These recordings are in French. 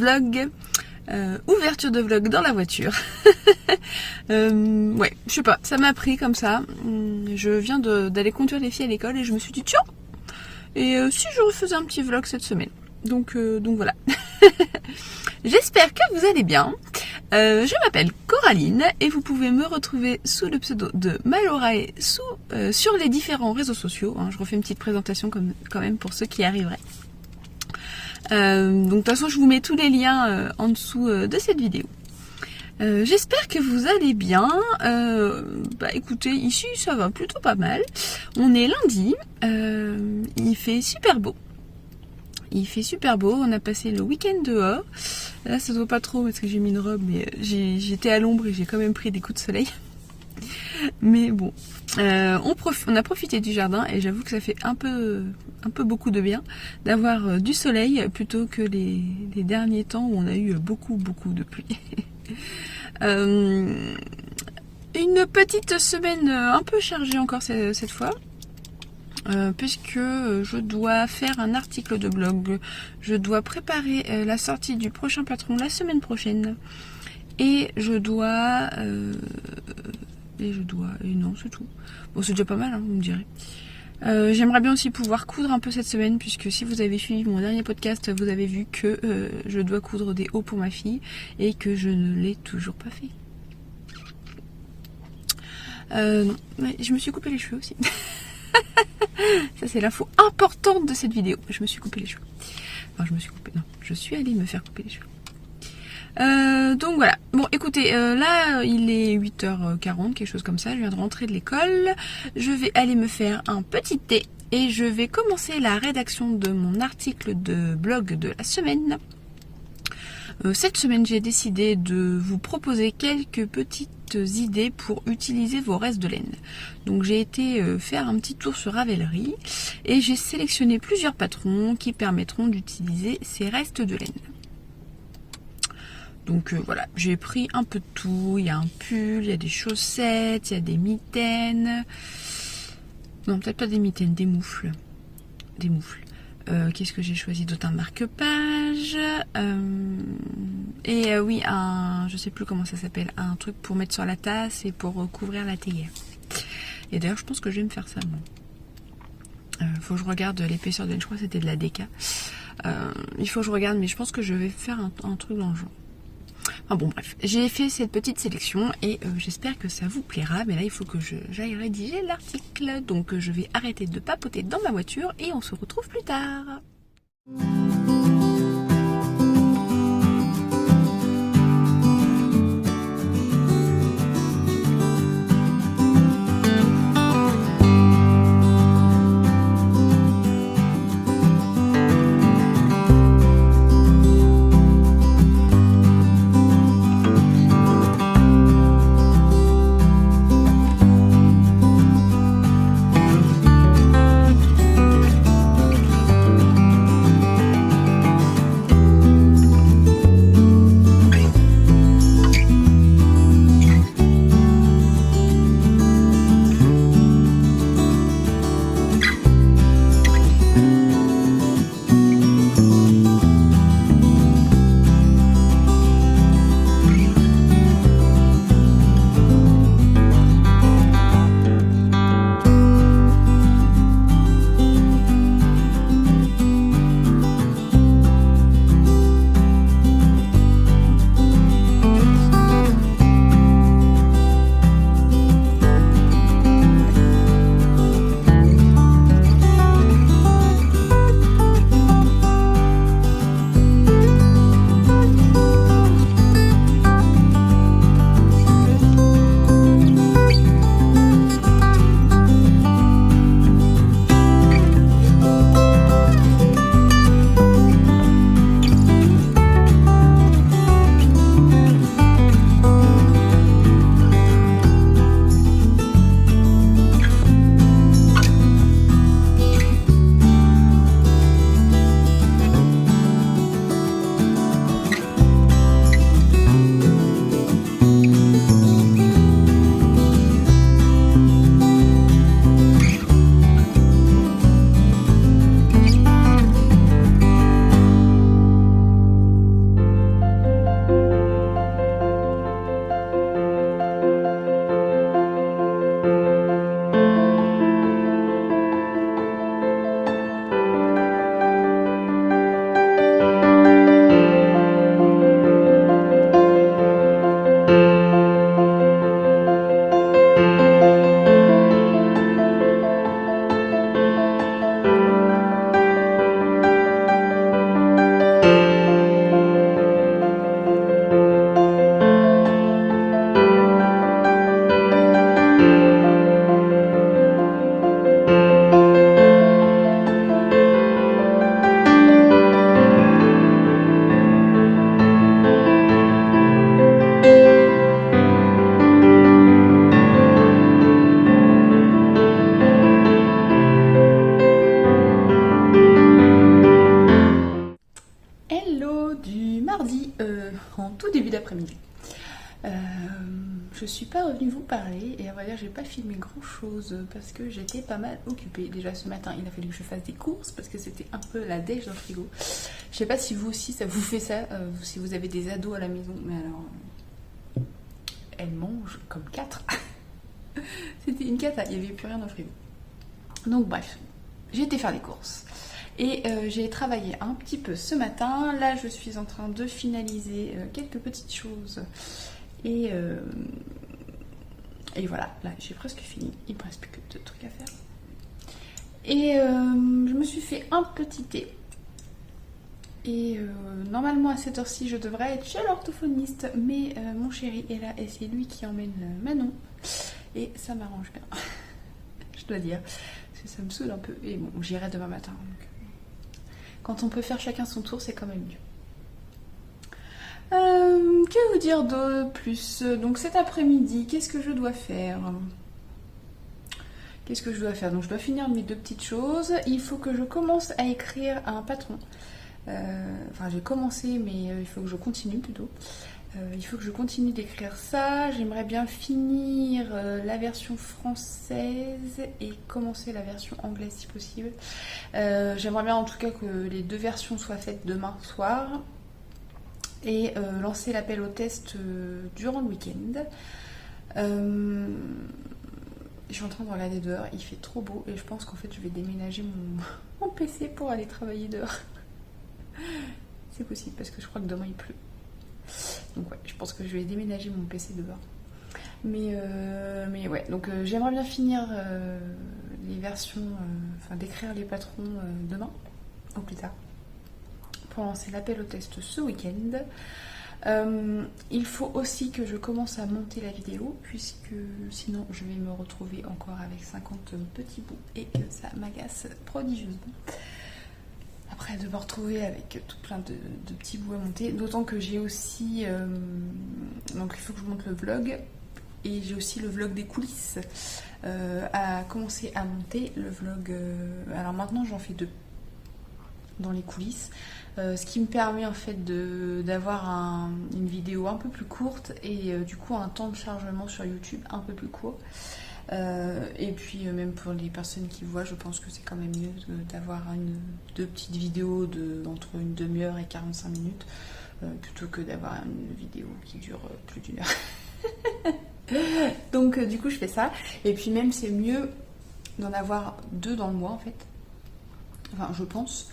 vlog. Ouverture de vlog dans la voiture. Ouais, je sais pas, ça m'a pris comme ça. Je viens d'aller conduire les filles à l'école et je me suis dit tiens, et si je refaisais un petit vlog cette semaine. Donc voilà. J'espère que vous allez bien. Je m'appelle Coraline et vous pouvez me retrouver sous le pseudo de Malorae sur les différents réseaux sociaux. Je refais une petite présentation quand même pour ceux qui arriveraient. Donc de toute façon je vous mets tous les liens en dessous de cette vidéo. J'espère que vous allez bien. Écoutez, ici ça va plutôt pas mal. On est lundi, il fait super beau. On a passé le week-end dehors. Là ça se voit pas trop parce que j'ai mis une robe, mais j'étais à l'ombre et j'ai quand même pris des coups de soleil. Mais bon, on a profité du jardin et j'avoue que ça fait un peu beaucoup de bien d'avoir du soleil plutôt que les derniers temps où on a eu beaucoup de pluie. Une petite semaine un peu chargée encore cette fois. Puisque je dois faire un article de blog, je dois préparer la sortie du prochain patron la semaine prochaine et non c'est tout. Bon c'est déjà pas mal vous me direz. J'aimerais bien aussi pouvoir coudre un peu cette semaine puisque si vous avez suivi mon dernier podcast vous avez vu que je dois coudre des hauts pour ma fille et que je ne l'ai toujours pas fait. Non, mais je me suis coupé les cheveux aussi. Ça c'est l'info importante de cette vidéo. Je me suis coupé les cheveux. Enfin je suis allée me faire couper les cheveux. Donc voilà. Bon écoutez, là il est 8h40, quelque chose comme ça. Je viens de rentrer de l'école. Je vais aller me faire un petit thé et je vais commencer la rédaction de mon article de blog de la semaine. Cette semaine j'ai décidé de vous proposer quelques petites idées pour utiliser vos restes de laine. Donc j'ai été faire un petit tour sur Ravelry et j'ai sélectionné plusieurs patrons qui permettront d'utiliser ces restes de laine. Donc voilà, j'ai pris un peu de tout. Il y a un pull, il y a des chaussettes, il y a des mitaines. Non, peut-être pas des mitaines, des moufles. Qu'est-ce que j'ai choisi d'autre? Un marque-page. Oui, je sais plus comment ça s'appelle. Un truc pour mettre sur la tasse et pour couvrir la théière. Et d'ailleurs, je pense que je vais me faire ça, moi. Faut que je regarde l'épaisseur de laine. Je crois que c'était de la DK. Il faut que je regarde, mais je pense que je vais faire un truc dans le genre. Enfin bon bref, j'ai fait cette petite sélection et j'espère que ça vous plaira. Mais là il faut que j'aille rédiger l'article. Donc je vais arrêter de papoter dans ma voiture et on se retrouve plus tard. suis mardi, en tout début d'après-midi. Je suis pas revenue vous parler et à vrai dire j'ai pas filmé grand chose parce que j'étais pas mal occupée. Déjà ce matin il a fallu que je fasse des courses parce que c'était un peu la dèche dans le frigo. Je sais pas si vous aussi ça vous fait ça, si vous avez des ados à la maison, mais alors elles mangent comme 4. C'était une cata, il n'y avait plus rien dans le frigo. Donc bref, j'ai été faire des courses. Et j'ai travaillé un petit peu ce matin. Là, je suis en train de finaliser quelques petites choses. Et voilà, là, j'ai presque fini. Il me reste plus que 2 trucs à faire. Et je me suis fait un petit thé. Et normalement, à cette heure-ci, je devrais être chez l'orthophoniste. Mais mon chéri est là et c'est lui qui emmène Manon. Et ça m'arrange bien. Je dois dire. Parce que ça me saoule un peu. Et bon, j'irai demain matin. Donc... Quand on peut faire chacun son tour, c'est quand même mieux. Que vous dire de plus? Donc cet après-midi, qu'est-ce que je dois faire? Donc je dois finir mes 2 petites choses. Il faut que je commence à écrire à un patron. Enfin j'ai commencé, mais il faut que je continue plutôt. Il faut que je continue d'écrire ça. J'aimerais bien finir la version française et commencer la version anglaise si possible. J'aimerais bien en tout cas que les 2 versions soient faites demain soir. Et lancer l'appel au test durant le week-end. Je suis en train de regarder dehors, il fait trop beau et je pense qu'en fait je vais déménager mon PC pour aller travailler dehors. C'est possible parce que je crois que demain il pleut. Donc ouais, je pense que je vais déménager mon PC dehors. Mais ouais, donc j'aimerais bien finir les versions, enfin d'écrire les patrons demain, ou plus tard, pour lancer l'appel au test ce week-end. Il faut aussi que je commence à monter la vidéo, puisque sinon je vais me retrouver encore avec 50 petits bouts et que ça m'agace prodigieusement. Après de me retrouver avec tout plein de petits bouts à monter, d'autant que j'ai aussi... donc il faut que je monte le vlog, et j'ai aussi le vlog des coulisses à commencer à monter. Le vlog... alors maintenant j'en fais 2 dans les coulisses. Ce qui me permet en fait d'avoir une vidéo un peu plus courte et du coup un temps de chargement sur YouTube un peu plus court. Et puis même pour les personnes qui voient, je pense que c'est quand même mieux d'avoir 2 petites vidéos entre une demi-heure et 45 minutes plutôt que d'avoir une vidéo qui dure plus d'1 heure. Donc du coup je fais ça. Et puis même c'est mieux d'en avoir 2 dans le mois en fait. Enfin je pense.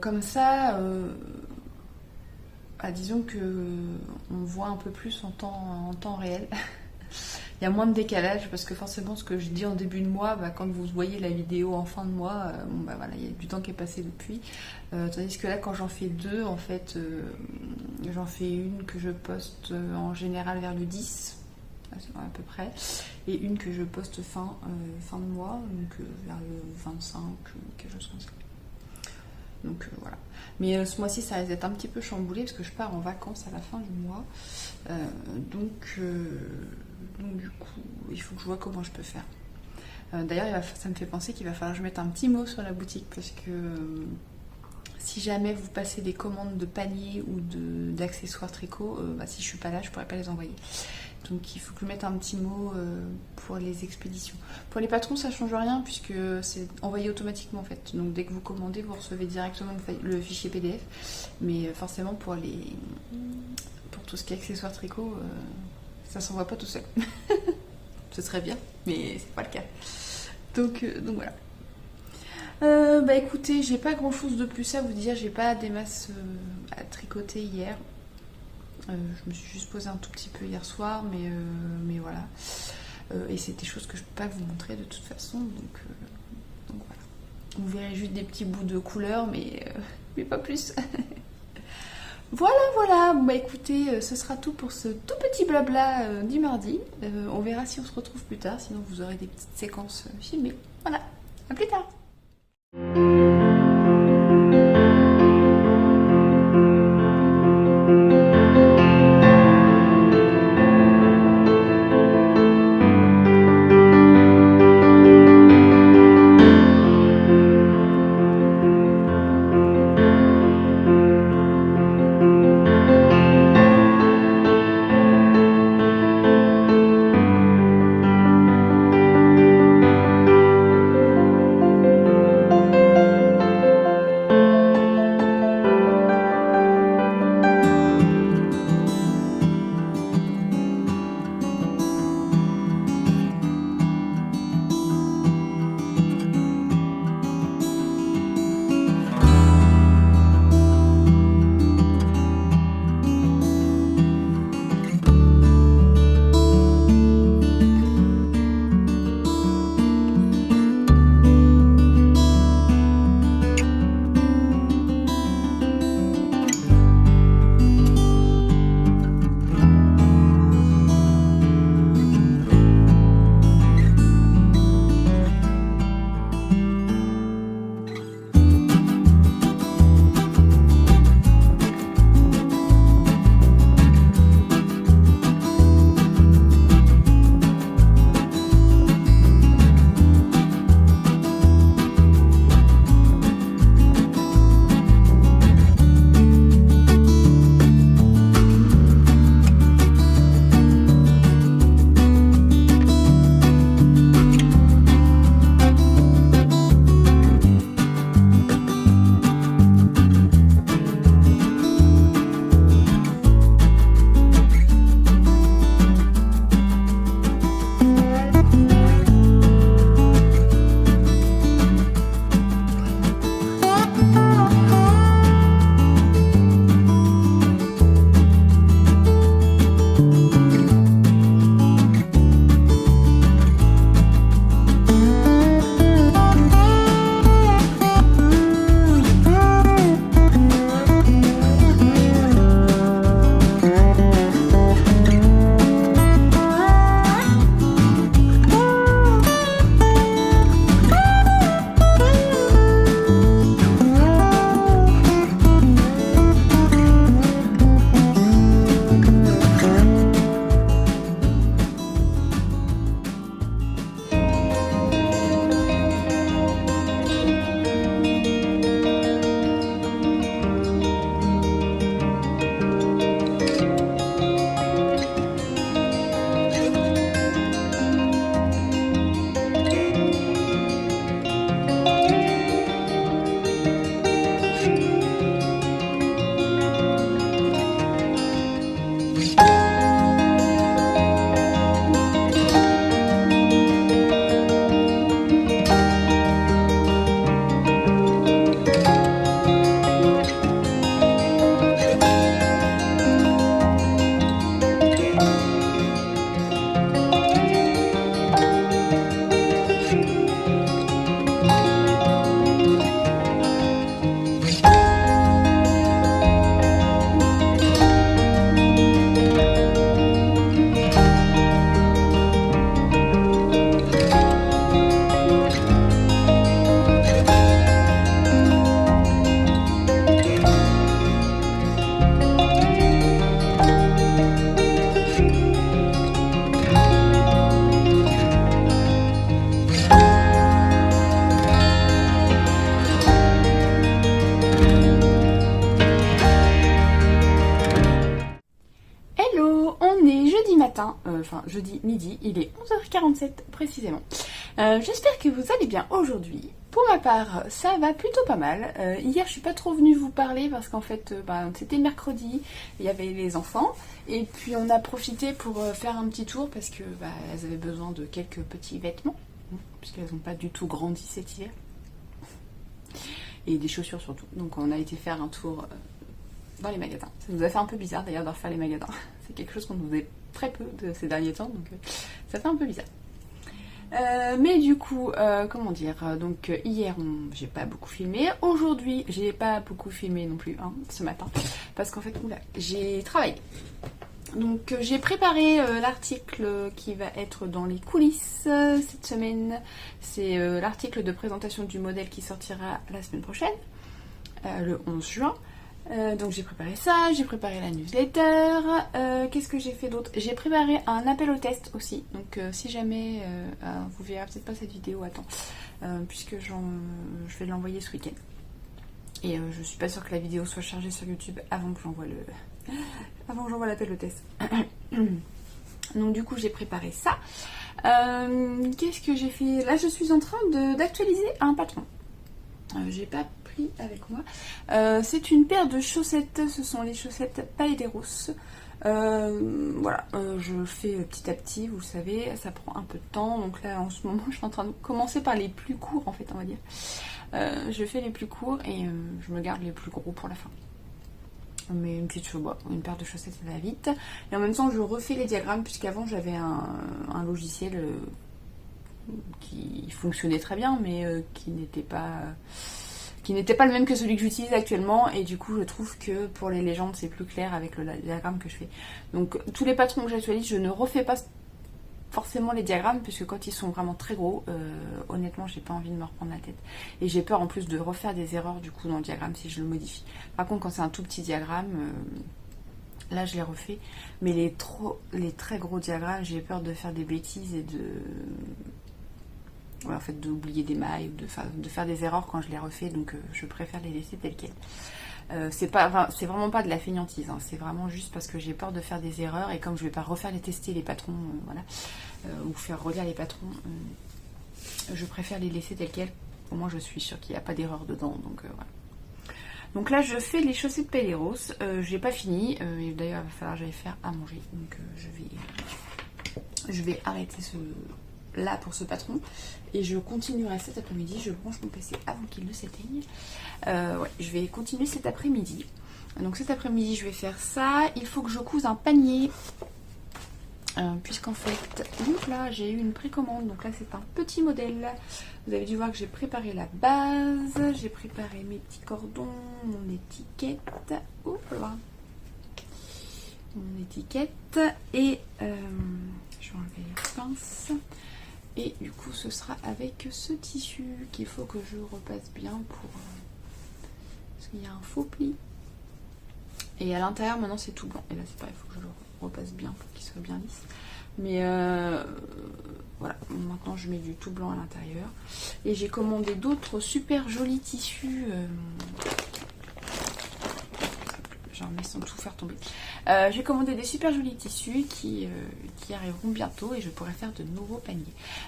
Comme ça, disons que on voit un peu plus en temps réel. Il y a moins de décalage parce que forcément ce que je dis en début de mois, quand vous voyez la vidéo en fin de mois, voilà, il y a du temps qui est passé depuis. Tandis que là quand j'en fais 2, en fait, j'en fais une que je poste en général vers le 10 à peu près, et une que je poste fin de mois, donc vers le 25, quelque chose comme ça. Donc voilà. Mais ce mois-ci, ça risque d'être un petit peu chamboulé parce que je pars en vacances à la fin du mois. Donc du coup, il faut que je vois comment je peux faire. D'ailleurs, ça me fait penser qu'il va falloir que je mette un petit mot sur la boutique parce que si jamais vous passez des commandes de paniers ou d'accessoires tricot, si je suis pas là, je pourrais pas les envoyer. Donc il faut que je mette un petit mot pour les expéditions. Pour les patrons, ça change rien puisque c'est envoyé automatiquement en fait. Donc dès que vous commandez, vous recevez directement le fichier PDF. Mais forcément pour tout ce qui est accessoires tricot, ça s'envoie pas tout seul. Ce serait bien, mais c'est pas le cas. Donc voilà. Écoutez, j'ai pas grand chose de plus à vous dire. J'ai pas des masses à tricoter hier. Je me suis juste posée un tout petit peu hier soir, mais voilà. Et c'est des choses que je peux pas vous montrer de toute façon, donc voilà. Vous verrez juste des petits bouts de couleur, mais pas plus. Voilà. Écoutez, ce sera tout pour ce tout petit blabla du mardi. On verra si on se retrouve plus tard, sinon vous aurez des petites séquences filmées. Voilà, à plus tard. matin, enfin jeudi midi, il est 11h47 précisément. J'espère que vous allez bien aujourd'hui. Pour ma part, ça va plutôt pas mal. Hier, je suis pas trop venue vous parler parce qu'en fait, c'était mercredi, il y avait les enfants. Et puis, on a profité pour faire un petit tour parce que elles avaient besoin de quelques petits vêtements, puisqu'elles n'ont pas du tout grandi cet hiver. Et des chaussures surtout. Donc, on a été faire un tour dans les magasins. Ça nous a fait un peu bizarre d'ailleurs de refaire les magasins. C'est quelque chose qu'on nous faisait très peu de ces derniers temps, donc ça fait un peu bizarre. Mais du coup, comment dire, donc hier j'ai pas beaucoup filmé, aujourd'hui j'ai pas beaucoup filmé non plus, ce matin, parce qu'en fait, j'ai travaillé. Donc j'ai préparé l'article qui va être dans les coulisses cette semaine. C'est l'article de présentation du modèle qui sortira la semaine prochaine, le 11 juin. Donc j'ai préparé ça, j'ai préparé la newsletter, qu'est-ce que j'ai fait d'autre? J'ai préparé un appel au test aussi, donc si jamais, vous verrez peut-être pas cette vidéo, puisque je vais l'envoyer ce week-end. Et je suis pas sûre que la vidéo soit chargée sur YouTube avant que j'envoie l'appel au test. Donc du coup j'ai préparé ça. Qu'est-ce que j'ai fait? Là je suis en train d'actualiser un patron. J'ai pas pris avec moi. C'est une paire de chaussettes. Ce sont les chaussettes Pailleros. Voilà, je le fais petit à petit, vous le savez, ça prend un peu de temps. Donc là, en ce moment, je suis en train de commencer par les plus courts, en fait, on va dire. Je fais les plus courts et je me garde les plus gros pour la fin. Mais une paire de chaussettes, ça va vite. Et en même temps, je refais les diagrammes, puisqu'avant, j'avais un logiciel qui fonctionnait très bien, mais qui n'était pas le même que celui que j'utilise actuellement, et du coup je trouve que pour les légendes c'est plus clair avec le diagramme que je fais. Donc tous les patrons que j'actualise, je ne refais pas forcément les diagrammes, puisque quand ils sont vraiment très gros, honnêtement j'ai pas envie de me reprendre la tête, et j'ai peur en plus de refaire des erreurs du coup dans le diagramme si je le modifie. Par contre quand c'est un tout petit diagramme, là je les refais, mais les très gros diagrammes, j'ai peur de faire des bêtises et en fait d'oublier des mailles ou de faire des erreurs quand je les refais, donc je préfère les laisser telles quelles. C'est vraiment pas de la fainéantise, c'est vraiment juste parce que j'ai peur de faire des erreurs, et comme je vais pas refaire tester les patrons, ou faire relire les patrons, je préfère les laisser telles quelles. Au moins je suis sûre qu'il n'y a pas d'erreur dedans, donc voilà. Donc là je fais les chaussettes Pailleros, j'ai pas fini, et d'ailleurs il va falloir que j'aille faire à manger, donc je vais arrêter là pour ce patron, et je continuerai cet après-midi. Je branche mon PC avant qu'il ne s'éteigne. Je vais continuer cet après-midi. Donc cet après-midi je vais faire ça. Il faut que je couse un panier, puisqu'en fait donc là j'ai eu une précommande. Donc là c'est un petit modèle. Vous avez dû voir que j'ai préparé la base, j'ai préparé mes petits cordons, mon étiquette, mon étiquette, et je vais enlever les pinces. Et du coup ce sera avec ce tissu qu'il faut que je repasse bien parce qu'il y a un faux pli. Et à l'intérieur maintenant c'est tout blanc. Et là c'est pareil, il faut que je le repasse bien pour qu'il soit bien lisse. Mais voilà, maintenant je mets du tout blanc à l'intérieur. Et j'ai commandé d'autres super jolis tissus. J'en mets sans tout faire tomber. J'ai commandé des super jolis tissus qui arriveront bientôt, et je pourrai faire de nouveaux paniers.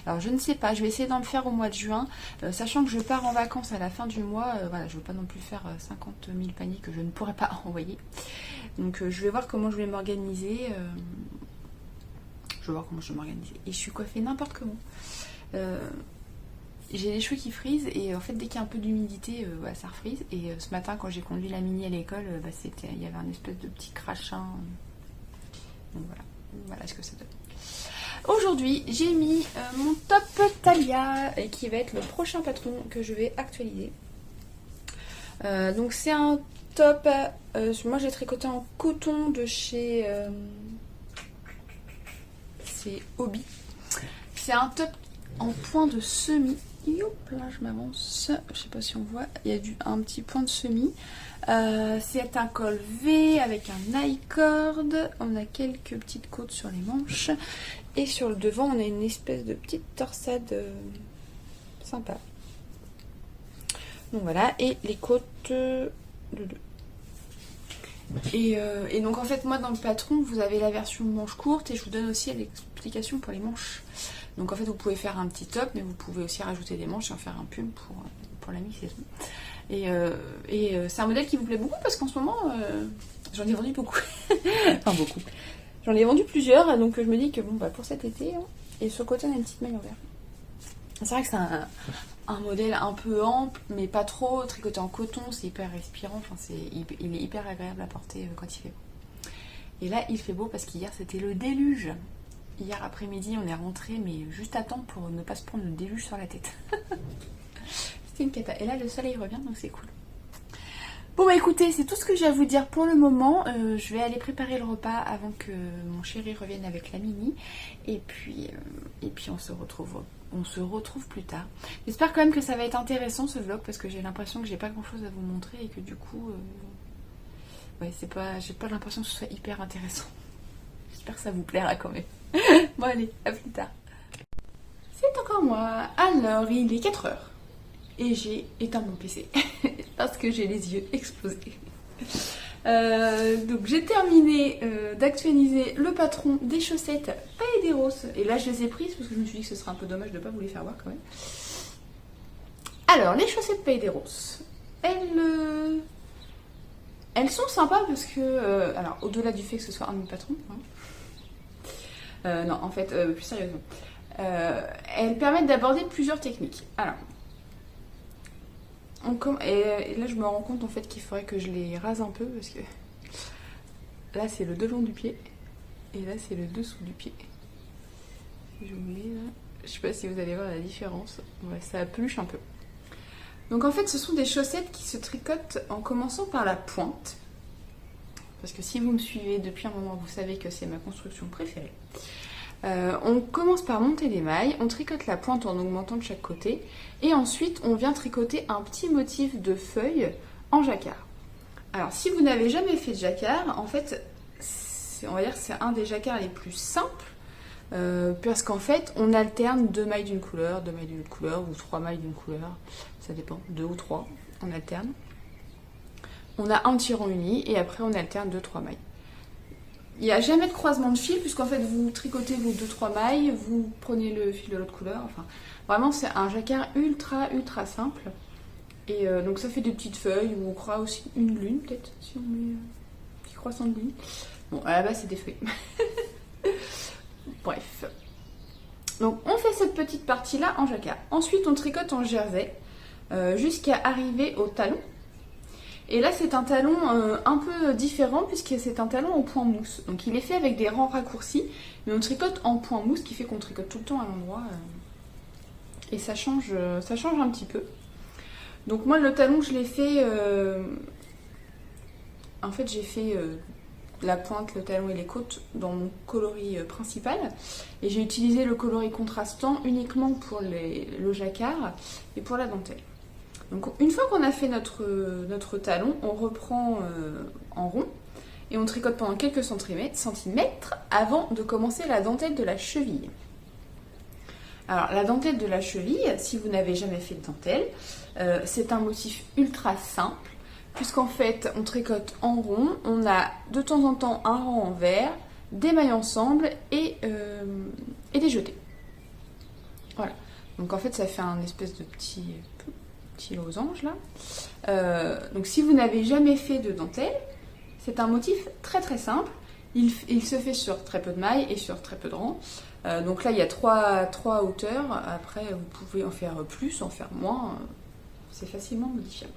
Alors je ne sais pas, je vais essayer d'en faire au mois de juin, sachant que je pars en vacances à la fin du mois. Voilà, je ne veux pas non plus faire 50 000 paniers que je ne pourrai pas envoyer. Donc je vais voir comment je vais m'organiser. Et je suis coiffée n'importe comment. J'ai les cheveux qui frisent, et en fait dès qu'il y a un peu d'humidité, ça refrise. Et ce matin quand j'ai conduit la Mini à l'école, il y avait un espèce de petit crachin. Donc voilà ce que ça donne. Aujourd'hui j'ai mis mon top Thalia, qui va être le prochain patron que je vais actualiser. Donc c'est un top, moi j'ai tricoté en coton de chez c'est Hobby. C'est un top en point de semis. Hop là je m'avance, je sais pas si on voit, il y a un petit point de semis. C'est un col V avec un I-cord, on a quelques petites côtes sur les manches, et sur le devant on a une espèce de petite torsade sympa. Donc voilà, et les côtes de deux. Et donc en fait moi dans le patron vous avez la version manche courte et je vous donne aussi l'explication pour les manches. Donc en fait vous pouvez faire un petit top mais vous pouvez aussi rajouter des manches et en faire un pull pour la mi-saison. Et c'est un modèle qui vous plaît beaucoup parce qu'en ce moment j'en ai vendu beaucoup. Enfin beaucoup. J'en ai vendu plusieurs donc je me dis que bon bah pour cet été hein, et sur le côté on a une petite maille en vert. C'est vrai que c'est un modèle un peu ample, mais pas trop, tricoté en coton, c'est hyper respirant, enfin, il est hyper agréable à porter quand il fait beau. Et là, il fait beau parce qu'hier, c'était le déluge. Hier après-midi, on est rentré, mais juste à temps pour ne pas se prendre le déluge sur la tête. C'était une cata. Et là, le soleil revient, donc c'est cool. Bon bah écoutez, c'est tout ce que j'ai à vous dire pour le moment. Je vais aller préparer le repas avant que mon chéri revienne avec la Mini. Et puis on se retrouve plus tard. J'espère quand même que ça va être intéressant ce vlog parce que j'ai l'impression que j'ai pas grand chose à vous montrer et que du coup, ouais, j'ai pas l'impression que ce soit hyper intéressant. J'espère que ça vous plaira quand même. Bon allez, à plus tard. C'est encore moi. Alors, il est 4h. Et j'ai éteint mon PC parce que j'ai les yeux explosés. Donc j'ai terminé d'actualiser le patron des chaussettes Paederos. Et là je les ai prises parce que je me suis dit que ce serait un peu dommage de ne pas vous les faire voir quand même. Alors les chaussettes Paederos, elles sont sympas parce que, alors au-delà du fait que ce soit un de mes patrons, hein, non en fait plus sérieusement, elles permettent d'aborder plusieurs techniques. Alors et là je me rends compte en fait qu'il faudrait que je les rase un peu parce que là c'est le devant du pied et là c'est le dessous du pied. Je vous mets là. Je sais pas si vous allez voir la différence. Ouais, ça peluche un peu. Donc en fait ce sont des chaussettes qui se tricotent en commençant par la pointe. Parce que si vous me suivez depuis un moment, vous savez que c'est ma construction préférée. On commence par monter les mailles, on tricote la pointe en augmentant de chaque côté et ensuite on vient tricoter un petit motif de feuille en jacquard. Alors si vous n'avez jamais fait de jacquard, en fait on va dire que c'est un des jacquards les plus simples parce qu'en fait on alterne 2 mailles d'une couleur, 2 mailles d'une couleur ou 3 mailles d'une couleur, ça dépend, 2 ou 3, on alterne. On a un petit rond uni et après on alterne 2-3 mailles. Il n'y a jamais de croisement de fil puisqu'en fait vous tricotez vos 2-3 mailles, vous prenez le fil de l'autre couleur, enfin vraiment c'est un jacquard ultra simple. Et donc ça fait des petites feuilles où on croit aussi une lune peut-être si on met un petit croissant de lune. Bon à la base c'est des feuilles. Bref. Donc on fait cette petite partie là en jacquard. Ensuite on tricote en jersey jusqu'à arriver au talon. Et là c'est un talon un peu différent puisque c'est un talon en point mousse. Donc il est fait avec des rangs raccourcis, mais on tricote en point mousse, ce qui fait qu'on tricote tout le temps à l'endroit. Et ça change un petit peu. Donc moi le talon je l'ai fait... en fait j'ai fait la pointe, le talon et les côtes dans mon coloris principal. Et j'ai utilisé le coloris contrastant uniquement pour le jacquard et pour la dentelle. Donc une fois qu'on a fait notre talon, on reprend en rond et on tricote pendant quelques centimètres avant de commencer la dentelle de la cheville. Alors la dentelle de la cheville, si vous n'avez jamais fait de dentelle, c'est un motif ultra simple puisqu'en fait on tricote en rond, on a de temps en temps un rang en vert, des mailles ensemble et des jetés. Voilà, donc en fait ça fait un espèce de petit losange là. Donc si vous n'avez jamais fait de dentelle, c'est un motif très simple. Il se fait sur très peu de mailles et sur très peu de rangs. Donc là il y a trois hauteurs. Après vous pouvez en faire plus, en faire moins. C'est facilement modifiable.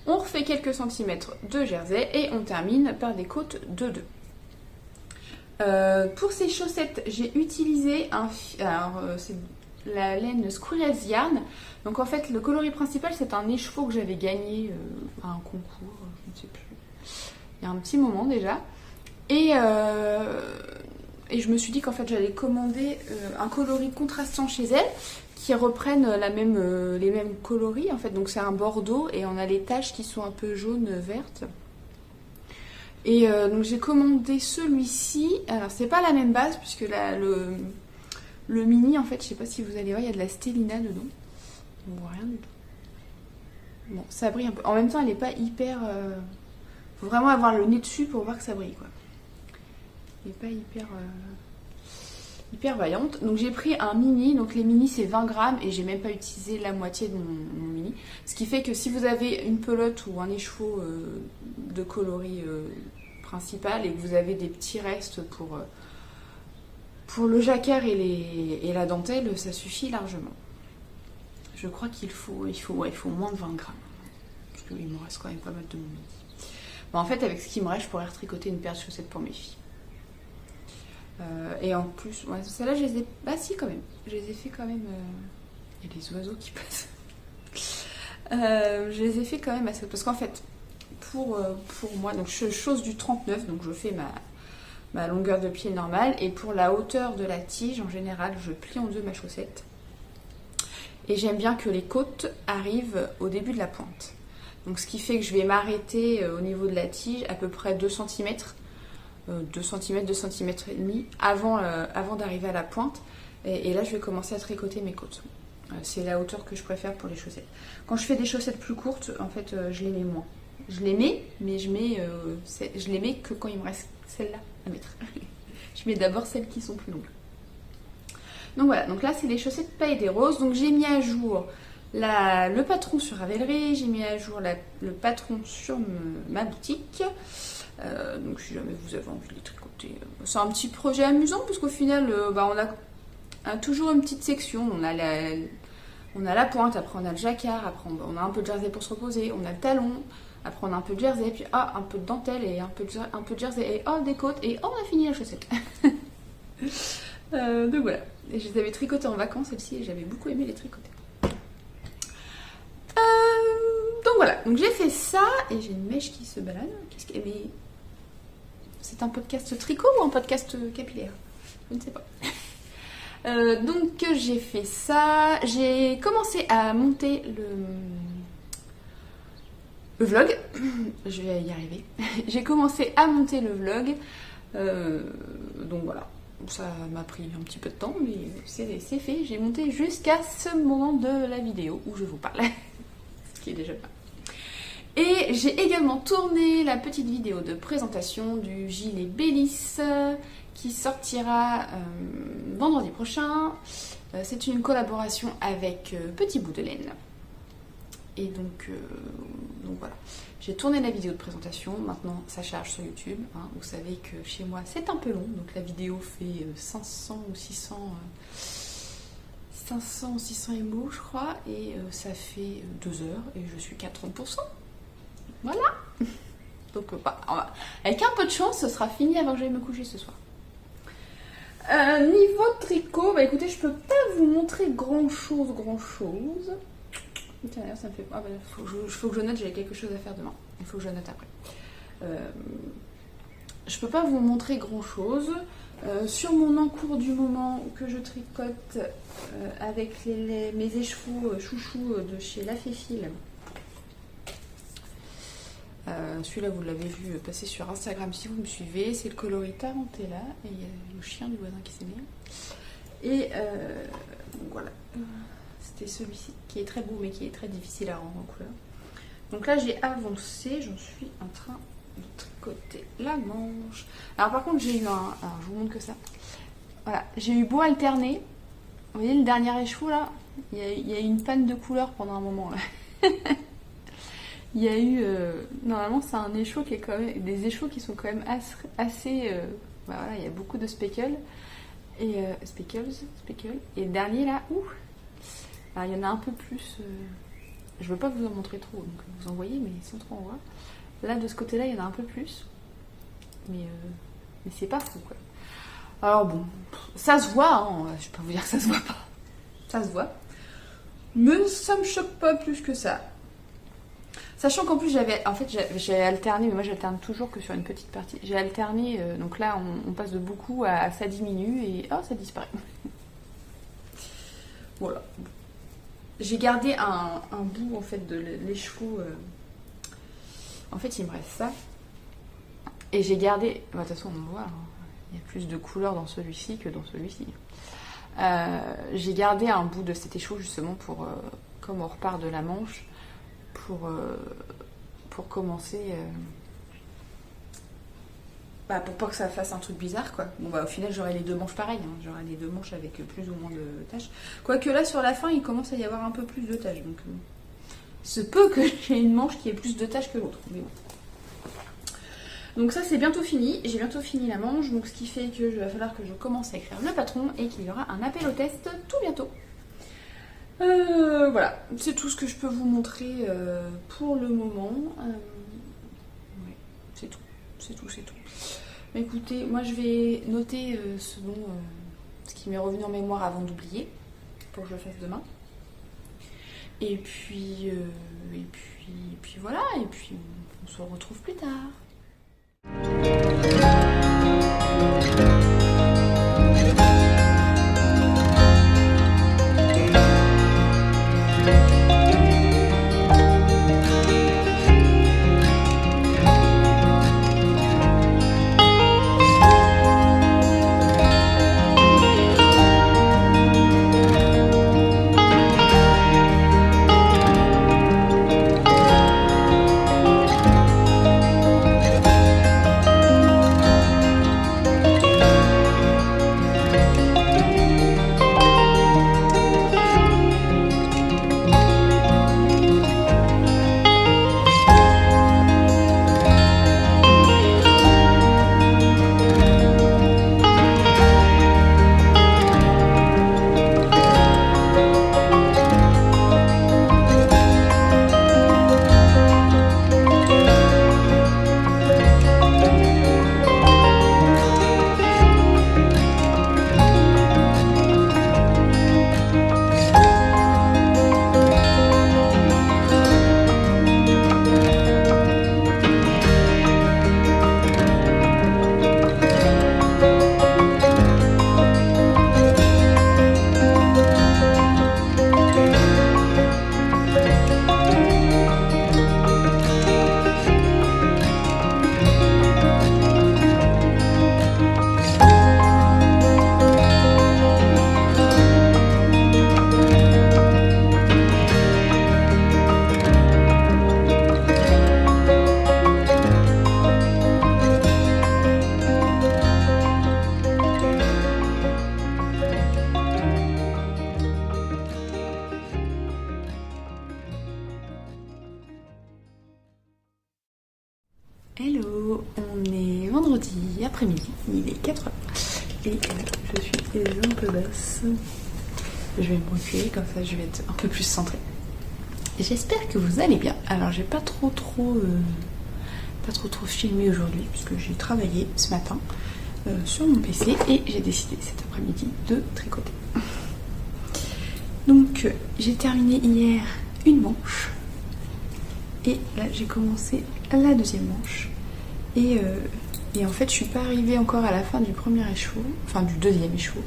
On refait quelques centimètres de jersey et on termine par des côtes de 2. Pour ces chaussettes, j'ai utilisé c'est la laine Squirrel's Yarn. Donc en fait le coloris principal c'est un écheveau que j'avais gagné à un concours, je ne sais plus, il y a un petit moment déjà. Et je me suis dit qu'en fait j'allais commander un coloris contrastant chez elle qui reprennent les mêmes coloris en fait. Donc c'est un bordeaux et on a les taches qui sont un peu jaunes, vertes. Et donc j'ai commandé celui-ci. Alors c'est pas la même base puisque le mini en fait, je sais pas si vous allez voir, il y a de la stélina dedans. On voit rien du tout. Bon, ça brille un peu. En même temps, elle n'est pas hyper Faut vraiment avoir le nez dessus pour voir que ça brille, quoi. Il n'est pas hyper vaillante. Donc j'ai pris un mini, donc les mini c'est 20 grammes et j'ai même pas utilisé la moitié de mon mini. Ce qui fait que si vous avez une pelote ou un écheveau de coloris principal et que vous avez des petits restes pour le jacquard et la dentelle, ça suffit largement. Je crois qu'il faut moins de 20 grammes. Parce qu'il me reste quand même pas mal de mon mini. Bon, en fait, avec ce qui me reste, je pourrais retricoter une paire de chaussettes pour mes filles. Et en plus, ouais, celle-là, je les ai... Bah si, quand même. Je les ai fait quand même... Il y a des oiseaux qui passent. Je les ai fait quand même assez... Parce qu'en fait, pour moi, donc je chausse du 39, donc je fais ma longueur de pied normale. Et pour la hauteur de la tige, en général, je plie en deux ma chaussette. Et j'aime bien que les côtes arrivent au début de la pointe. Donc ce qui fait que je vais m'arrêter au niveau de la tige à peu près 2 cm. 2 cm, 2 cm et demi avant d'arriver à la pointe. Et là, je vais commencer à tricoter mes côtes. C'est la hauteur que je préfère pour les chaussettes. Quand je fais des chaussettes plus courtes, en fait, je les mets moins. Je les mets, mais je les mets que quand il me reste celles-là à mettre. Je mets d'abord celles qui sont plus longues. Donc voilà, donc là, c'est les chaussettes paille des roses. Donc j'ai mis à jour le patron sur Ravelry, j'ai mis à jour le patron sur ma boutique. Donc si jamais vous avez envie de les tricoter, c'est un petit projet amusant parce qu'au final on a toujours une petite section. On a la pointe, après on a le jacquard, après on a un peu de jersey pour se reposer, on a le talon, après on a un peu de jersey, puis un peu de dentelle et un peu de jersey et des côtes et on a fini la chaussette. Donc voilà, et je les avais tricotées en vacances celles-ci et j'avais beaucoup aimé les tricoter. Donc voilà, donc j'ai fait ça et j'ai une mèche qui se balade. Mais c'est un podcast tricot ou un podcast capillaire? Je ne sais pas. Donc j'ai fait ça. J'ai commencé à monter le vlog. Je vais y arriver. J'ai commencé à monter le vlog. Donc voilà. Ça m'a pris un petit peu de temps, mais c'est fait. J'ai monté jusqu'à ce moment de la vidéo où je vous parle. Ce qui est déjà pas. Et j'ai également tourné la petite vidéo de présentation du gilet Bélis qui sortira vendredi prochain. C'est une collaboration avec Petit Bout de Laine. Et donc voilà. J'ai tourné la vidéo de présentation. Maintenant, ça charge sur YouTube. Hein. Vous savez que chez moi, c'est un peu long. Donc la vidéo fait 500 ou 600 MO, je crois. Et ça fait 2 heures. Et je suis qu'à 30%. Voilà. Donc avec un peu de chance, ce sera fini avant que j'aille me coucher ce soir. Niveau tricot, bah écoutez, je peux pas vous montrer grand chose. Tiens, d'ailleurs, ça me fait... faut que je note, j'ai quelque chose à faire demain. Il faut que je note après. Je peux pas vous montrer grand chose. Sur mon encours du moment que je tricote avec mes écheveaux chouchous de chez La Féfile. Celui-là, vous l'avez vu passer sur Instagram si vous me suivez. C'est le coloris Tarantella. Et il y a le chien du voisin qui s'est mis. Et donc voilà. C'était celui-ci qui est très beau mais qui est très difficile à rendre en couleur. Donc là, j'ai avancé. J'en suis en train de tricoter la manche. Alors par contre, j'ai eu alors je vous montre que ça. Voilà. J'ai eu beau alterner. Vous voyez le dernier écheveau là, il y a eu une panne de couleur pendant un moment là. Il y a eu, normalement c'est un écheveau qui est quand même, des écheveaux qui sont quand même assez voilà, il y a beaucoup de speckles. Et speckles. Et le dernier là, alors, il y en a un peu plus, je veux pas vous en montrer trop, donc vous en voyez, mais sans trop en voir. Là de ce côté là, il y en a un peu plus. Mais c'est pas fou quoi. Alors bon, ça se voit, hein, je vais pas vous dire que ça se voit pas. Ça se voit. Mais ça me choque pas plus que ça. Sachant qu'en plus j'ai alterné, mais moi j'alterne toujours que sur une petite partie. J'ai alterné, donc là on passe de beaucoup à ça diminue et ça disparaît. Voilà. J'ai gardé un bout en fait de l'écheveau. En fait il me reste ça. Et j'ai gardé, de toute façon on voit, hein, il y a plus de couleurs dans celui-ci que dans celui-ci. J'ai gardé un bout de cet écheveau justement pour, comme on repart de la manche, pour commencer Bah, pour pas que ça fasse un truc bizarre, quoi. Bon, bah, au final, j'aurai les deux manches pareilles. Hein. J'aurai les deux manches avec plus ou moins de taches. Quoique là, sur la fin, il commence à y avoir un peu plus de taches. Donc, se peut que j'ai une manche qui ait plus de taches que l'autre. Mais bon. Donc ça, c'est bientôt fini. J'ai bientôt fini la manche. Donc, ce qui fait que va falloir que je commence à écrire le patron et qu'il y aura un appel au test tout bientôt. Voilà. C'est tout ce que je peux vous montrer pour le moment. Ouais, c'est tout. C'est tout. Écoutez, moi je vais noter ce qui m'est revenu en mémoire avant d'oublier, pour que je le fasse demain. Et puis voilà, et puis on se retrouve plus tard. Hello, on est vendredi après-midi, il est 4h et je suis les yeux un peu basses. Je vais me reculer, comme ça je vais être un peu plus centrée. J'espère que vous allez bien. Alors j'ai pas trop filmé aujourd'hui puisque j'ai travaillé ce matin sur mon PC et j'ai décidé cet après-midi de tricoter. Donc j'ai terminé hier une manche et là j'ai commencé la deuxième manche et en fait je suis pas arrivée encore à la fin du premier écheveau, enfin du deuxième écheveau,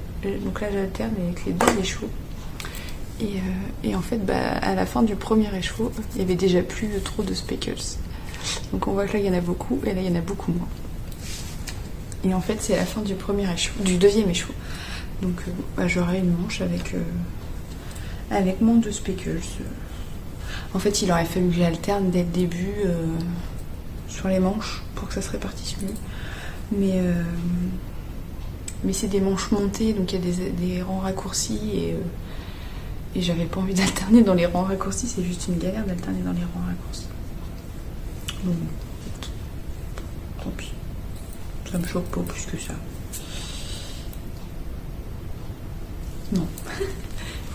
donc là j'alterne avec les deux écheveaux et en fait à la fin du premier écheveau il y avait déjà plus trop de speckles, donc on voit que là il y en a beaucoup et là il y en a beaucoup moins, et en fait c'est la fin du premier écheveau, du deuxième écheveau, donc j'aurai une manche avec moins de speckles. En fait, il aurait fallu que j'alterne dès le début sur les manches pour que ça se répartisse mieux. Mais c'est des manches montées, donc il y a des rangs raccourcis et j'avais pas envie d'alterner dans les rangs raccourcis, c'est juste une galère d'alterner dans les rangs raccourcis. Donc, tant pis. Ça me choque pas plus que ça. Non,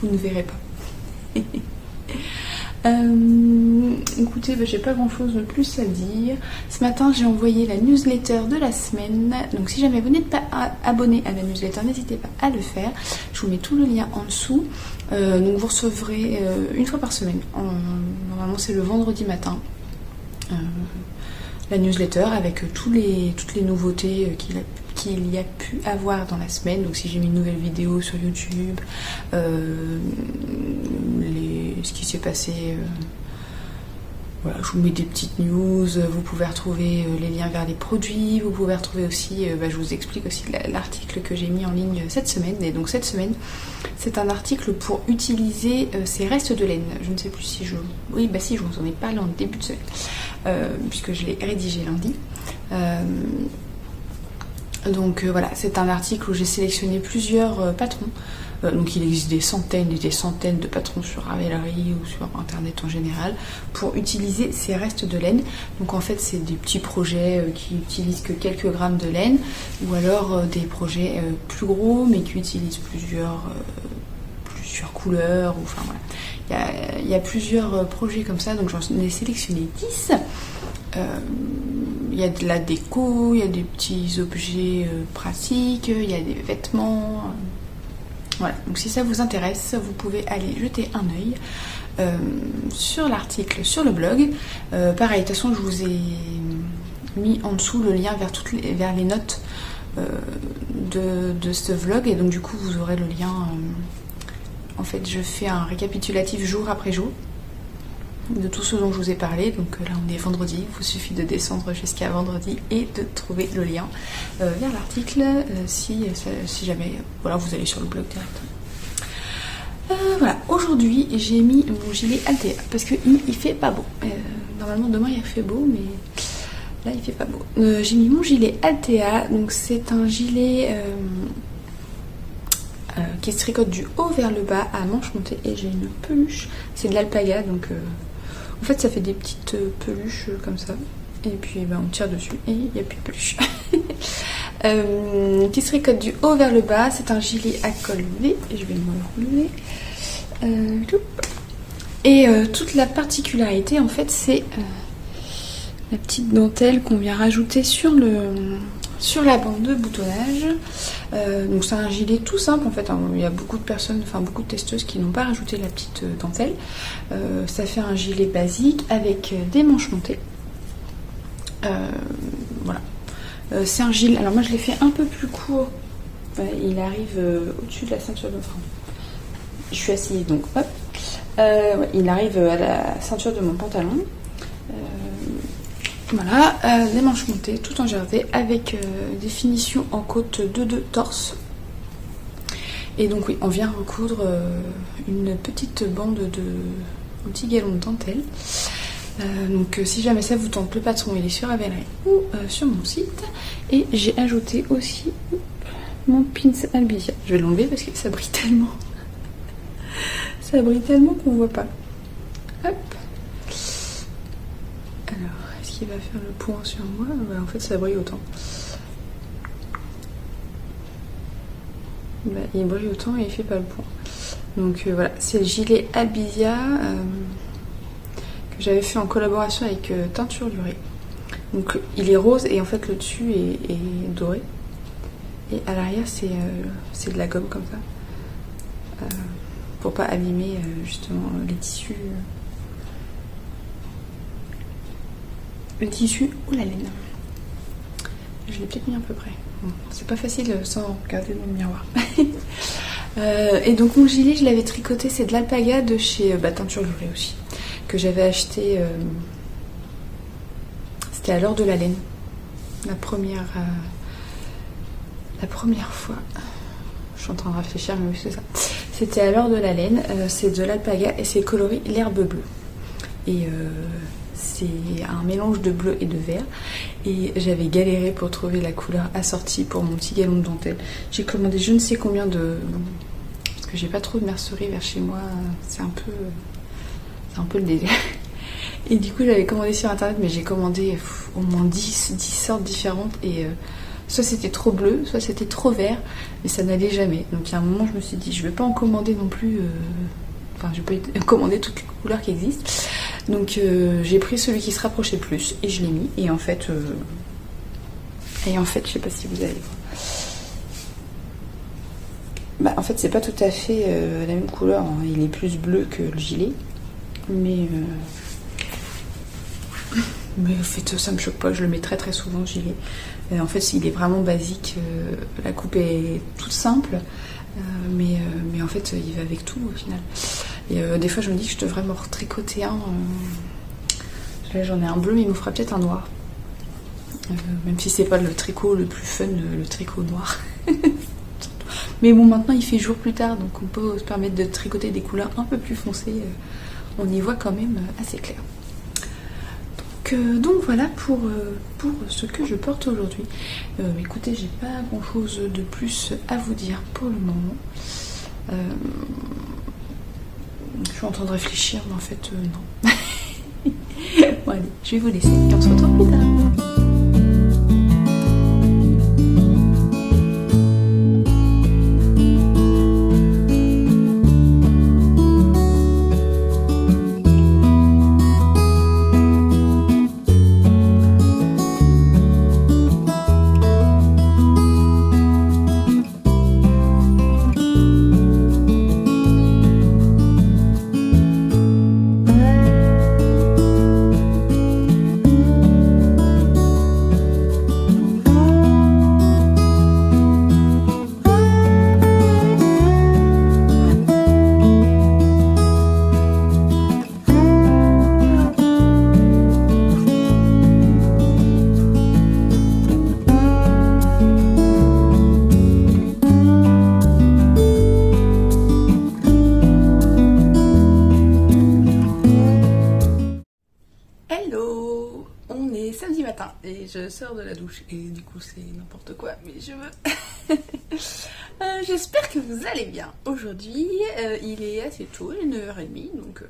vous ne verrez pas. Écoutez, j'ai pas grand chose de plus à dire. Ce matin j'ai envoyé la newsletter de la semaine, donc si jamais vous n'êtes pas abonné à la newsletter, n'hésitez pas à le faire. Je vous mets tout le lien en dessous. Donc vous recevrez une fois par semaine, normalement c'est le vendredi matin, la newsletter avec toutes les nouveautés qu'il y a pu avoir dans la semaine. Donc si j'ai mis une nouvelle vidéo sur YouTube, ce qui s'est passé, voilà, je vous mets des petites news, vous pouvez retrouver les liens vers les produits, vous pouvez retrouver aussi, je vous explique aussi l'article que j'ai mis en ligne cette semaine. Et donc cette semaine c'est un article pour utiliser ces restes de laine. Je ne sais plus si je vous en ai parlé en début de semaine, puisque je l'ai rédigé lundi. Donc voilà, c'est un article où j'ai sélectionné plusieurs patrons. Donc il existe des centaines et des centaines de patrons sur Ravelry ou sur internet en général pour utiliser ces restes de laine. Donc en fait c'est des petits projets qui utilisent que quelques grammes de laine, ou alors des projets plus gros mais qui utilisent plusieurs couleurs. Enfin voilà, il y a plusieurs projets comme ça, donc j'en ai sélectionné 10. Il y a de la déco, il y a des petits objets pratiques, il y a des vêtements. Voilà, donc si ça vous intéresse, vous pouvez aller jeter un œil sur l'article sur le blog. Pareil, de toute façon, je vous ai mis en dessous le lien vers les notes de ce vlog, et donc du coup, vous aurez le lien. En fait, je fais un récapitulatif jour après jour de tout ce dont je vous ai parlé. Donc là, on est vendredi, il vous suffit de descendre jusqu'à vendredi et de trouver le lien vers l'article si jamais voilà, vous allez sur le blog directement. Voilà, aujourd'hui j'ai mis mon gilet Altea parce que il fait pas beau. Normalement demain il fait beau, mais là il fait pas beau. J'ai mis mon gilet Altea, donc c'est un gilet qui se tricote du haut vers le bas à manches montées, et j'ai une peluche, c'est de l'alpaga, donc en fait ça fait des petites peluches comme ça, et puis on tire dessus et il n'y a plus de peluche. Qui se tricote du haut vers le bas, c'est un gilet à col V, et je vais me le relever. Et toute la particularité en fait c'est la petite dentelle qu'on vient rajouter sur la bande de boutonnage. Donc c'est un gilet tout simple en fait, hein. Il y a beaucoup de personnes, enfin beaucoup de testeuses qui n'ont pas rajouté la petite dentelle. Ça fait un gilet basique avec des manches montées. Voilà. C'est un gilet, alors moi je l'ai fait un peu plus court. Il arrive au-dessus de la ceinture de frein. Je suis assise donc hop. Ouais, il arrive à la ceinture de mon pantalon. Voilà, les manches montées tout en jersey avec des finitions en côte de torse. Et donc oui, on vient recoudre une petite bande un petit galon de dentelle. Donc si jamais ça vous tente, le patron il est sur Ravelry ou sur mon site. Et j'ai ajouté aussi mon pins Albizia. Je vais l'enlever parce que ça brille tellement. Ça brille tellement qu'on voit pas. Hop. Alors, est-ce qu'il va faire le point sur moi? Bah, en fait ça brille autant. Bah, il brille autant et il fait pas le point. Donc voilà, c'est le gilet Albizia que j'avais fait en collaboration avec Teinture Lurée. Donc il est rose et en fait le dessus est doré. Et à l'arrière c'est de la gomme comme ça. Pour pas abîmer justement les tissus. Le tissu ou la laine. Je l'ai peut-être mis à peu près. Bon, c'est pas facile sans regarder dans le miroir. Et donc mon gilet, je l'avais tricoté, c'est de l'alpaga de chez Teinture Lurée aussi, que j'avais acheté. C'était à l'heure de la laine, la première fois. Je suis en train de réfléchir, mais oui c'est ça. C'était à l'heure de la laine. C'est de l'alpaga et c'est coloré l'herbe bleue. Et c'est un mélange de bleu et de vert. Et j'avais galéré pour trouver la couleur assortie pour mon petit galon de dentelle. J'ai commandé je ne sais combien de... Parce que j'ai pas trop de mercerie vers chez moi. C'est un peu le délire. Et du coup j'avais commandé sur internet, mais j'ai commandé au moins 10 sortes différentes. Et soit c'était trop bleu, soit c'était trop vert. Mais ça n'allait jamais. Donc à un moment je me suis dit, je vais pas en commander non plus... Enfin, je peux commander toutes les couleurs qui existent. Donc j'ai pris celui qui se rapprochait le plus et je l'ai mis. Et en fait, je sais pas si vous allez voir. Bah, en fait, c'est pas tout à fait la même couleur. Hein. Il est plus bleu que le gilet. Mais en fait, ça me choque pas. Je le mets très très souvent, le gilet. En fait, il est vraiment basique. La coupe est toute simple. Mais en fait il va avec tout au final. Et des fois je me dis que je devrais me retricoter un. Là j'en ai un bleu, mais il me fera peut-être un noir. Même si c'est pas le tricot le plus fun, le tricot noir. Mais bon, maintenant il fait jour plus tard, donc on peut se permettre de tricoter des couleurs un peu plus foncées. On y voit quand même assez clair. Donc voilà pour ce que je porte aujourd'hui. Écoutez, j'ai pas grand chose de plus à vous dire pour le moment. Je suis en train de réfléchir, mais en fait, non. Bon, allez, je vais vous laisser et on se retrouve plus tard. Hello, on est samedi matin et je sors de la douche et du coup c'est n'importe quoi mais je veux. J'espère que vous allez bien. Aujourd'hui il est assez tôt, il est 9h30 donc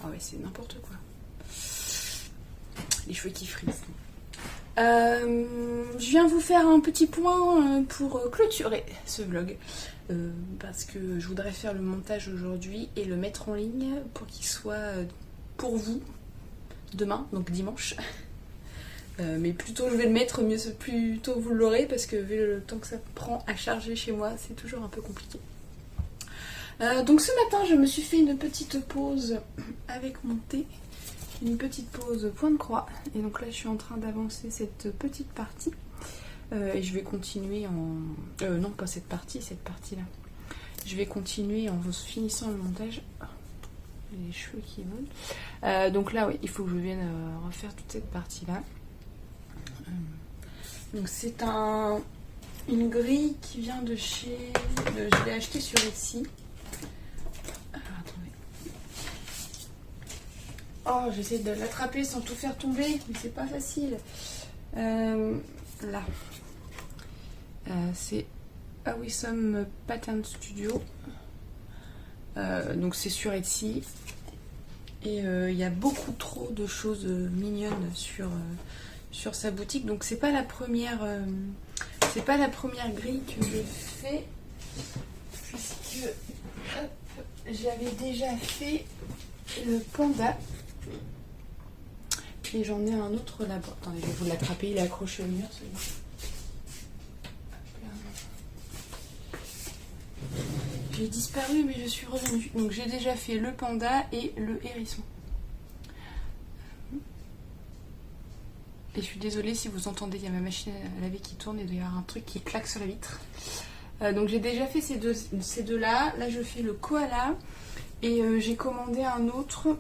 ah ouais c'est n'importe quoi. Les cheveux qui frisent. Je viens vous faire un petit point pour clôturer ce vlog parce que je voudrais faire le montage aujourd'hui et le mettre en ligne pour qu'il soit pour vous demain, donc dimanche. Mais plus tôt je vais le mettre, mieux plus tôt vous l'aurez parce que vu le temps que ça prend à charger chez moi, c'est toujours un peu compliqué. Donc ce matin, je me suis fait une petite pause avec mon thé, une petite pause point de croix. Et donc là, je suis en train d'avancer cette petite partie. Et je vais continuer en... non, pas cette partie-là. Je vais continuer en finissant le montage. Les cheveux qui volent. Donc là, oui, il faut que je vienne refaire toute cette partie-là. Donc c'est une grille qui vient de chez... je l'ai acheté sur Etsy. Alors, attendez. Oh, j'essaie de l'attraper sans tout faire tomber, mais c'est pas facile. Là. C'est Awesome Pattern Studio. Donc c'est sur Etsy et il y a beaucoup trop de choses mignonnes sur sa boutique, donc c'est pas la première grille que je fais puisque j'avais déjà fait le panda et j'en ai un autre là-bas. Attendez, je vais vous l'attraper, il est accroché au mur celui-là. J'ai disparu mais je suis revenue. Donc j'ai déjà fait le panda et le hérisson. Et je suis désolée si vous entendez, il y a ma machine à laver qui tourne et il doit y avoir un truc qui claque sur la vitre. Donc j'ai déjà fait ces deux-là. Là je fais le koala et j'ai commandé un autre.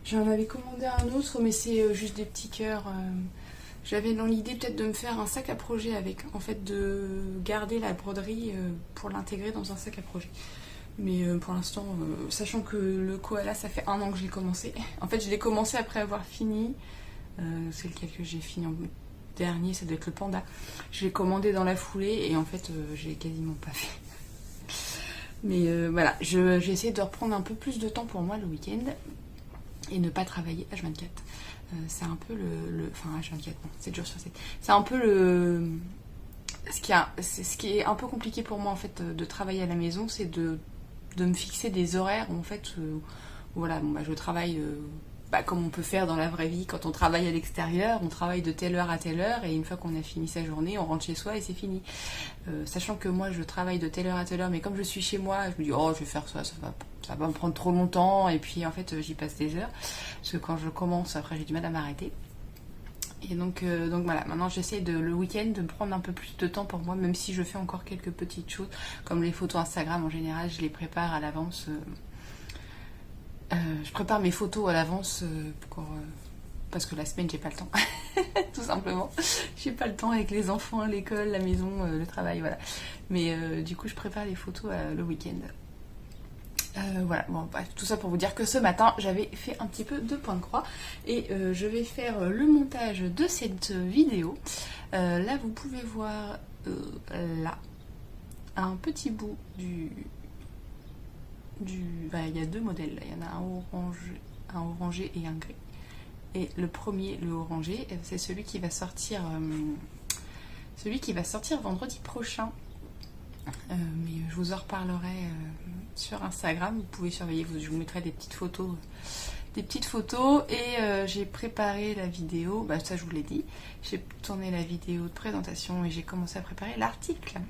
J'en avais commandé un autre mais c'est juste des petits cœurs. J'avais dans l'idée peut-être de me faire un sac à projet avec, en fait de garder la broderie pour l'intégrer dans un sac à projet. Mais pour l'instant, sachant que le koala ça fait 1 an que je l'ai commencé. En fait je l'ai commencé après avoir fini, c'est lequel que j'ai fini en dernier, ça doit être le panda. Je l'ai commandé dans la foulée et en fait je l'ai quasiment pas fait. Mais voilà, j'essaie de reprendre un peu plus de temps pour moi le week-end et ne pas travailler H24. C'est un peu enfin H24, non, 7 jours sur 7. C'est un peu ce qui est un peu compliqué pour moi en fait de travailler à la maison, c'est de me fixer des horaires où en fait voilà, bon, je travaille comme on peut faire dans la vraie vie quand on travaille à l'extérieur, on travaille de telle heure à telle heure et une fois qu'on a fini sa journée, on rentre chez soi et c'est fini. Sachant que moi je travaille de telle heure à telle heure, mais comme je suis chez moi, je me dis oh je vais faire ça va me prendre trop longtemps et puis en fait j'y passe des heures parce que quand je commence après j'ai du mal à m'arrêter. Et donc voilà, maintenant j'essaie le week-end de me prendre un peu plus de temps pour moi, même si je fais encore quelques petites choses comme les photos Instagram en général, je les prépare à l'avance. Je prépare mes photos à l'avance parce que la semaine j'ai pas le temps tout simplement, j'ai pas le temps avec les enfants, l'école, la maison, le travail, voilà. Mais du coup je prépare les photos le week-end. Voilà, bon, bref, tout ça pour vous dire que ce matin, j'avais fait un petit peu de point de croix et je vais faire le montage de cette vidéo. Là, vous pouvez voir là un petit bout du il y a deux modèles, là. Il y en a un orangé et un gris. Et le premier, le orangé, c'est celui qui va sortir vendredi prochain. Mais je vous en reparlerai sur Instagram. Vous pouvez surveiller, je vous mettrai des petites photos. Et j'ai préparé la vidéo, ça je vous l'ai dit. J'ai tourné la vidéo de présentation et j'ai commencé à préparer l'article.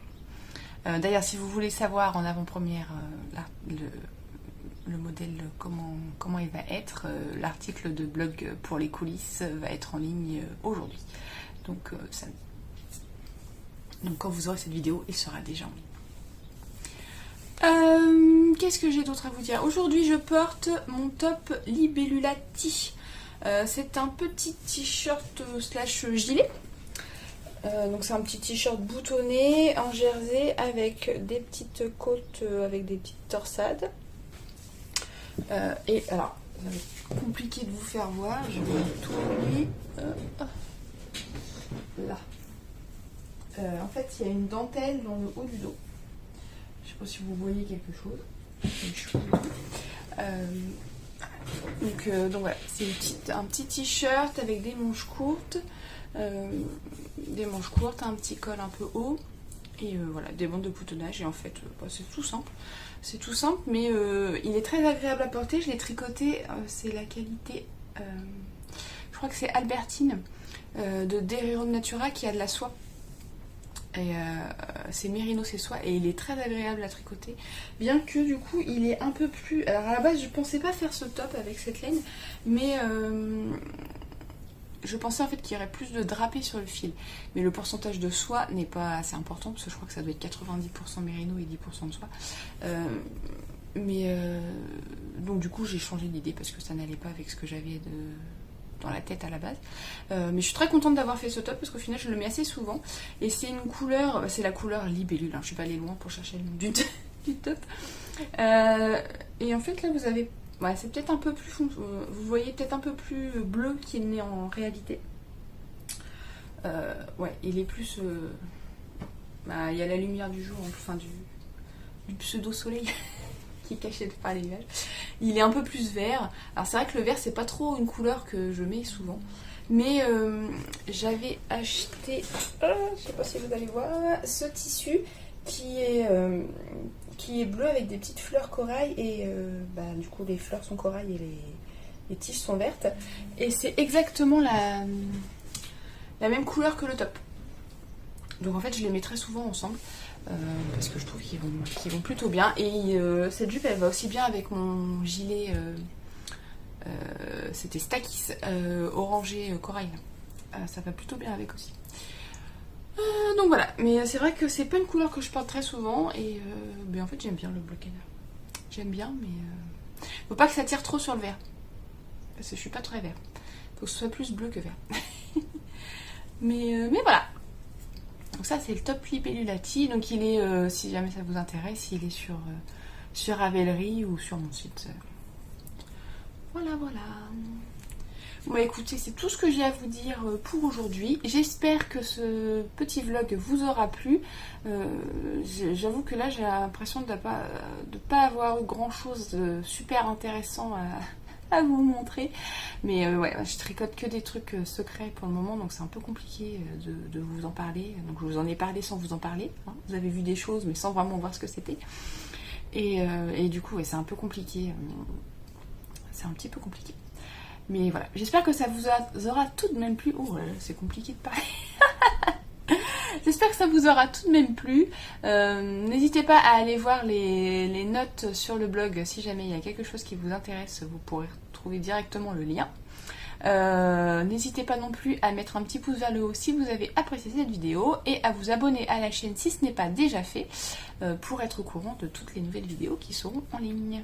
D'ailleurs, si vous voulez savoir en avant-première le modèle, comment il va être, l'article de blog pour les coulisses va être en ligne aujourd'hui. Donc samedi. Donc quand vous aurez cette vidéo, il sera déjà en ligne. Qu'est-ce que j'ai d'autre à vous dire? Aujourd'hui, je porte mon top Libellulati. C'est un petit t-shirt slash gilet. Donc c'est un petit t-shirt boutonné en jersey avec des petites côtes, avec des petites torsades. Et alors, ça va être compliqué de vous faire voir. Je vais tourner là. En fait, il y a une dentelle dans le haut du dos. Je ne sais pas si vous voyez quelque chose. Donc voilà, c'est un petit t-shirt avec des manches courtes. Un petit col un peu haut. Et voilà, des bandes de boutonnage. Et en fait, c'est tout simple. C'est tout simple, mais il est très agréable à porter. Je l'ai tricoté. C'est la qualité... je crois que c'est Albertine de Derriero Natura qui a de la soie. Et c'est Merino, c'est soie, et il est très agréable à tricoter, bien que du coup il est un peu plus... Alors à la base je pensais pas faire ce top avec cette laine, mais je pensais en fait qu'il y aurait plus de drapé sur le fil, mais le pourcentage de soie n'est pas assez important, parce que je crois que ça doit être 90% Merino et 10% de soie. Donc du coup j'ai changé d'idée parce que ça n'allait pas avec ce que j'avais dans la tête à la base. Mais je suis très contente d'avoir fait ce top parce qu'au final je le mets assez souvent. Et c'est une couleur, c'est la couleur libellule, hein. Je suis pas allée loin pour chercher le nom du top. Et en fait là vous avez... Ouais, c'est peut-être un peu plus... Vous voyez peut-être un peu plus bleu qu'il n'est en réalité. Ouais, il est plus... il y a la lumière du jour, enfin du pseudo-soleil qui est caché par les nuages. Il est un peu plus vert. Alors c'est vrai que le vert c'est pas trop une couleur que je mets souvent. Mais j'avais acheté, je sais pas si vous allez voir, ce tissu qui est bleu avec des petites fleurs corail. Et du coup les fleurs sont corail et les tiges sont vertes. Et c'est exactement la même couleur que le top. Donc en fait je les mets très souvent ensemble. Parce que je trouve qu'ils vont plutôt bien. Et cette jupe elle va aussi bien avec mon gilet, c'était Stakis orangé corail. Ça va plutôt bien avec aussi. Donc voilà, mais c'est vrai que c'est pas une couleur que je porte très souvent. Et en fait j'aime bien le bleu canard. J'aime bien, mais faut pas que ça tire trop sur le vert. Parce que je suis pas très vert. Faut que ce soit plus bleu que vert. mais voilà. Donc ça c'est le top Libellulati, donc il est, si jamais ça vous intéresse, il est sur Ravelry ou sur mon site. Voilà. Bon écoutez, c'est tout ce que j'ai à vous dire pour aujourd'hui. J'espère que ce petit vlog vous aura plu. J'avoue que là j'ai l'impression de pas avoir grand chose de super intéressant à vous montrer, mais ouais, je tricote que des trucs secrets pour le moment, donc c'est un peu compliqué de vous en parler. Donc je vous en ai parlé sans vous en parler, hein. Vous avez vu des choses mais sans vraiment voir ce que c'était, et du coup ouais, c'est un peu compliqué, c'est un petit peu compliqué, mais voilà, j'espère que ça vous aura tout de même plu. Oh c'est compliqué de parler. J'espère que ça vous aura tout de même plu. N'hésitez pas à aller voir les notes sur le blog. Si jamais il y a quelque chose qui vous intéresse, vous pourrez trouver directement le lien. N'hésitez pas non plus à mettre un petit pouce vers le haut si vous avez apprécié cette vidéo et à vous abonner à la chaîne si ce n'est pas déjà fait pour être au courant de toutes les nouvelles vidéos qui seront en ligne.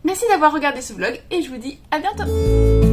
Merci d'avoir regardé ce vlog et je vous dis à bientôt.